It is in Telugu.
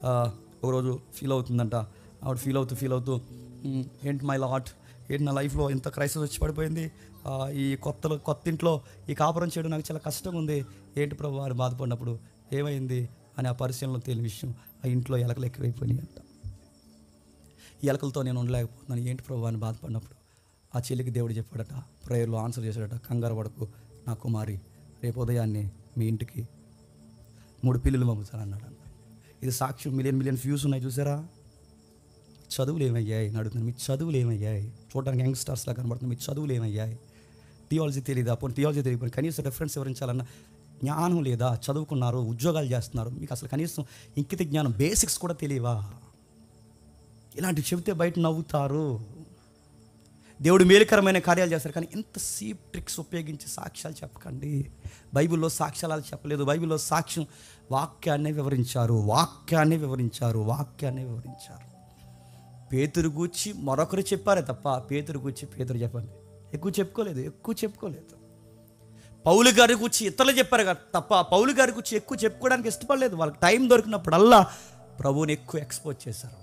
ఒకరోజు ఫీల్ అవుతుందంట. ఆవిడ ఫీల్ అవుతూ ఏంటి మై లాట్, ఏంటి నా లైఫ్లో ఇంత క్రైసిస్ వచ్చి పడిపోయింది, ఈ కొత్త ఇంట్లో ఈ కాపురం చేయడం నాకు చాలా కష్టంగా ఉంది, ఏంటి ప్రభు అని బాధపడినప్పుడు ఏమైంది అని ఆ పరిశీలనలో తేలిన విషయం, ఆ ఇంట్లో ఎలకలు ఎక్కువైపోయినాయి అంట. ఈ ఎలకలతో నేను ఉండలేకపోతున్నాను, ఏంటి ప్రభు అని బాధపడినప్పుడు ఆ చెల్లికి దేవుడు చెప్పాడట, ప్రేయర్లో ఆన్సర్ చేశాడట, కంగారు పడకు నా కుమారి, రేపు ఉదయాన్నే మీ ఇంటికి 3 పిల్లులు పంపుతానన్నాడు. ఇది సాక్ష్యం, మిలియన్ వ్యూస్ ఉన్నాయి చూసారా. చదువులు ఏమయ్యాయి అని అడుగుతున్నాను, మీ చదువులు ఏమయ్యాయి? చూడడానికి యంగ్స్టర్స్లా కనబడుతుంది, మీ చదువులు ఏమయ్యాయి? థియాలజీ తెలియదా? పోనీ థియాలజీ తెలియకపోయినా కనీసం రెఫరెన్స్ వివరించాలన్న జ్ఞానం లేదా? చదువుకున్నారు, ఉద్యోగాలు చేస్తున్నారు, మీకు అసలు కనీసం ఇంకిత జ్ఞానం బేసిక్స్ కూడా తెలియవా? ఇలాంటివి చెబితే బయట నవ్వుతారు. దేవుడు మేలుకరమైన కార్యాలు చేస్తారు, కానీ ఇంత సీప్ ట్రిక్స్ ఉపయోగించి సాక్ష్యాలు చెప్పకండి. బైబిల్లో సాక్ష్యాలు చెప్పలేదు, బైబిల్లో సాక్ష్యం వాక్యాన్ని వివరించారు. పేతురు గూర్చి మరొకరు చెప్పారే తప్ప పేతురు గూర్చి పేతురు చెప్పండి ఎక్కువ చెప్పుకోలేదు. పౌలు గారి గురించి ఇతరులు చెప్పారు తప్ప పౌలు గారి గురించి ఎక్కువ చెప్పుకోవడానికి ఇష్టపడలేదు. వాళ్ళకి టైం దొరికినప్పుడల్లా ప్రభువుని ఎక్కువ ఎక్స్పోజ్ చేశారు.